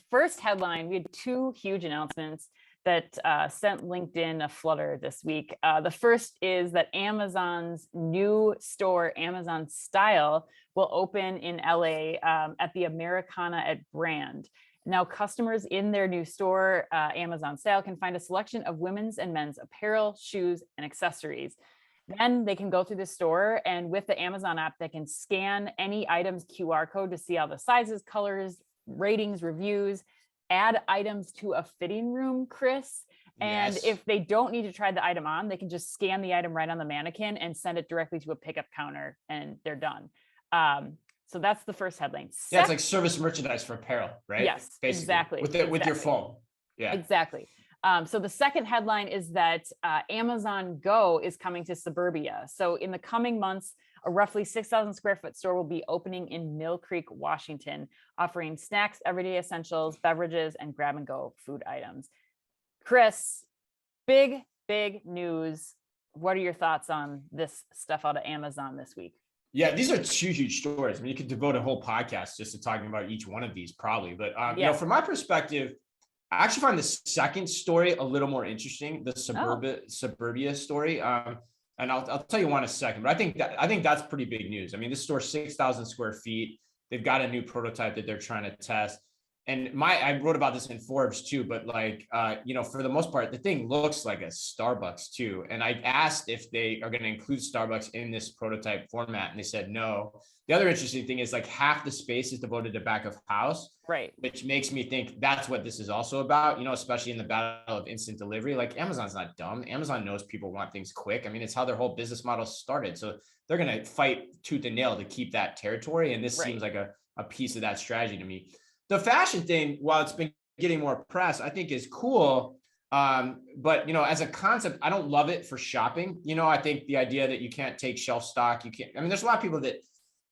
first headline, we had two huge announcements that sent LinkedIn a flutter this week. The first is that Amazon's new store, Amazon Style, will open in LA at the Americana at Brand. Now, customers in their new store, Amazon Style, can find a selection of women's and men's apparel, shoes, and accessories. Then they can go through the store, and with the Amazon app, they can scan any item's QR code to see all the sizes, colors, ratings, reviews, add items to a fitting room, Chris. And if they don't need to try the item on, they can just scan the item right on the mannequin and send it directly to a pickup counter, and they're done. So that's the first headline. Yeah, it's like service merchandise for apparel, right? Yes, basically. exactly. With your phone. Yeah, exactly. So the second headline is that Amazon Go is coming to suburbia. So in the coming months, a roughly 6,000 square foot store will be opening in Mill Creek, Washington, offering snacks, everyday essentials, beverages, and grab and go food items. Chris, big news. What are your thoughts on this stuff out of Amazon this week? Yeah, these are two huge stories. I mean, you could devote a whole podcast just to talking about each one of these probably. But, you know, from my perspective, I actually find the second story a little more interesting, the suburbia story. And I'll tell you one in a second, but I think that's pretty big news. I mean, this store, 6,000 square feet. They've got a new prototype that they're trying to test. And I wrote about this in Forbes too, but like, you know, for the most part, the thing looks like a Starbucks too. And I asked if they are going to include Starbucks in this prototype format, and they said no. The other interesting thing is like half the space is devoted to back of house, right? Which makes me think that's what this is also about, you know, especially in the battle of instant delivery. Like Amazon's not dumb. Amazon knows people want things quick. I mean, it's how their whole business model started. So they're going to fight tooth and nail to keep that territory. And this seems like a piece of that strategy to me. The fashion thing, while it's been getting more press, I think is cool. But, you know, as a concept, I don't love it for shopping. You know, I think the idea that you can't take shelf stock, I mean, there's a lot of people that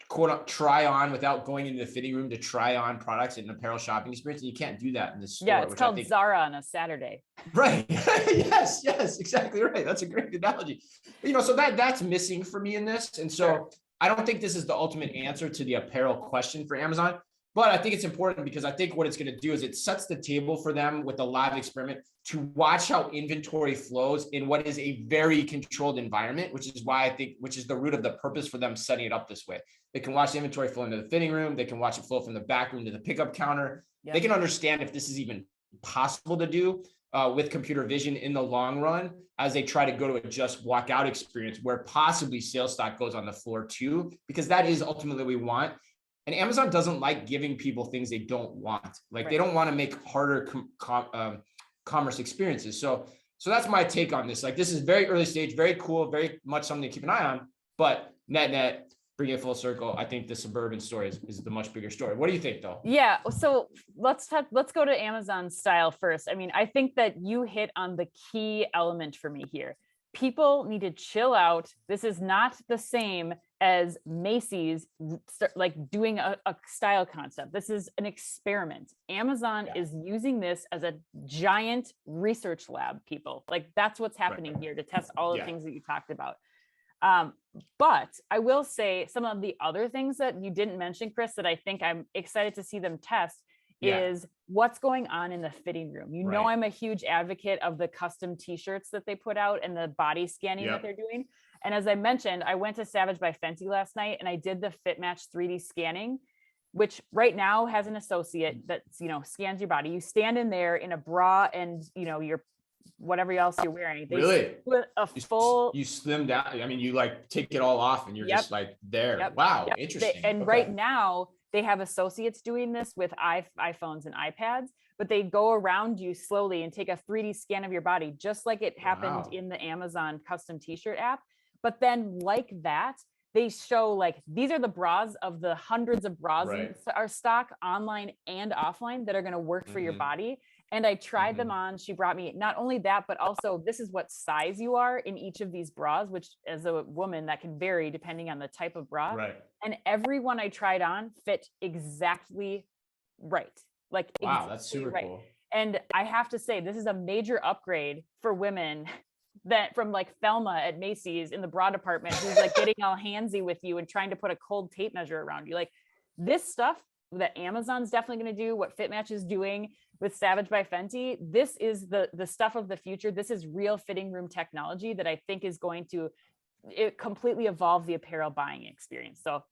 quote try on without going into the fitting room to try on products in an apparel shopping experience. And you can't do that in this store. Yeah, it's called Zara on a Saturday. Right. yes, exactly right. That's a great analogy. You know, so that's missing for me in this. And so I don't think this is the ultimate answer to the apparel question for Amazon. But I think it's important because I think what it's going to do is it sets the table for them with a live experiment to watch how inventory flows in what is a very controlled environment, which is why I think, which is the root of the purpose for them setting it up this way. They can watch the inventory flow into the fitting room. They can watch it flow from the back room to the pickup counter. Yep. They can understand if this is even possible to do with computer vision in the long run, as they try to go to a just walk out experience where possibly sales stock goes on the floor too, because that is ultimately what we want. And Amazon doesn't like giving people things they don't want. Like they don't want to make harder commerce experiences. So that's my take on this. Like this is very early stage, very cool, very much something to keep an eye on. But net, bring it full circle. I think the Suburban story is the much bigger story. What do you think, though? Yeah. So let's go to Amazon Style first. I mean, I think that you hit on the key element for me here. People need to chill out. This is not the same as Macy's like doing a style concept. This is an experiment. Amazon is using this as a giant research lab, people. Like that's what's happening here to test all the things that you talked about. But I will say some of the other things that you didn't mention, Chris, that I think I'm excited to see them test is what's going on in the fitting room. You know, I'm a huge advocate of the custom t-shirts that they put out and the body scanning that they're doing. And as I mentioned, I went to Savage by Fenty last night and I did the Fit Match 3D scanning, which right now has an associate that, you know, scans your body. You stand in there in a bra and, you know, your whatever else you're wearing. They put a full. You slim down. I mean, you like take it all off and you're just like there. Wow, interesting. And right now they have associates doing this with iPhones and iPads, but they go around you slowly and take a 3D scan of your body, just like it happened in the Amazon custom t-shirt app. But then like that, they show like, these are the bras of the hundreds of bras in our stock online and offline that are going to work for your body. And I tried them on. She brought me not only that, but also this is what size you are in each of these bras, which as a woman that can vary depending on the type of bra. And every one I tried on fit exactly right. Like, wow, that's super cool. And I have to say, this is a major upgrade for women that from like Thelma at Macy's in the bra department, who's like getting all handsy with you and trying to put a cold tape measure around you. Like this stuff that Amazon's definitely going to do, what FitMatch is doing with Savage by Fenty. This is the stuff of the future. This is real fitting room technology that I think is going to completely evolve the apparel buying experience. So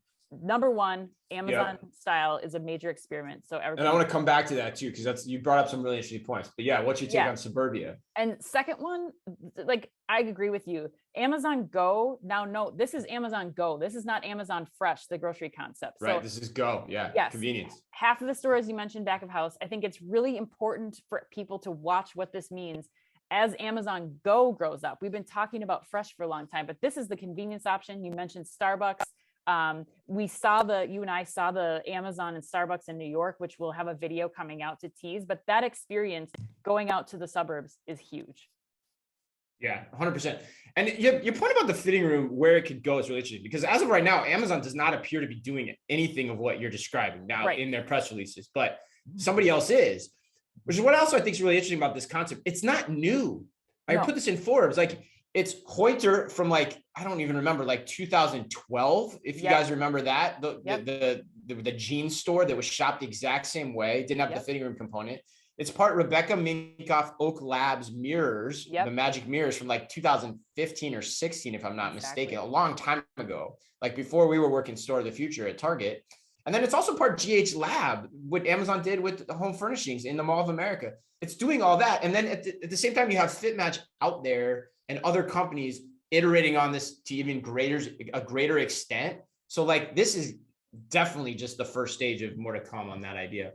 number one, Amazon style is a major experiment. So and I want to come back to that too, because you brought up some really interesting points. But yeah, what's your take on Suburbia? And second one, like I agree with you. Amazon Go. Now, no, this is Amazon Go. This is not Amazon Fresh, the grocery concept. Right. So, this is Go. Yeah. Yes. Convenience. Half of the stores you mentioned back of house. I think it's really important for people to watch what this means as Amazon Go grows up. We've been talking about Fresh for a long time, but this is the convenience option. You mentioned Starbucks. You and I saw the Amazon and Starbucks in New York, which will have a video coming out to tease, but that experience going out to the suburbs is huge. Yeah, 100%. And your point about the fitting room, where it could go, is really interesting, because as of right now, Amazon does not appear to be doing anything of what you're describing now in their press releases, but somebody else is, which is what else I think is really interesting about this concept. It's not new. I put this in Forbes, like it's Hoyter from like, I don't even remember, like 2012. If you guys remember that, the jeans store that was shopped the exact same way, didn't have the fitting room component. It's part Rebecca Minkoff Oak Labs mirrors, the magic mirrors from like 2015 or 16, if I'm not mistaken, a long time ago, like before we were working Store of the Future at Target. And then it's also part GH Lab, what Amazon did with the home furnishings in the Mall of America. It's doing all that. And then at the same time, you have FitMatch out there and other companies iterating on this to even a greater extent. So like, this is definitely just the first stage of more to come on that idea.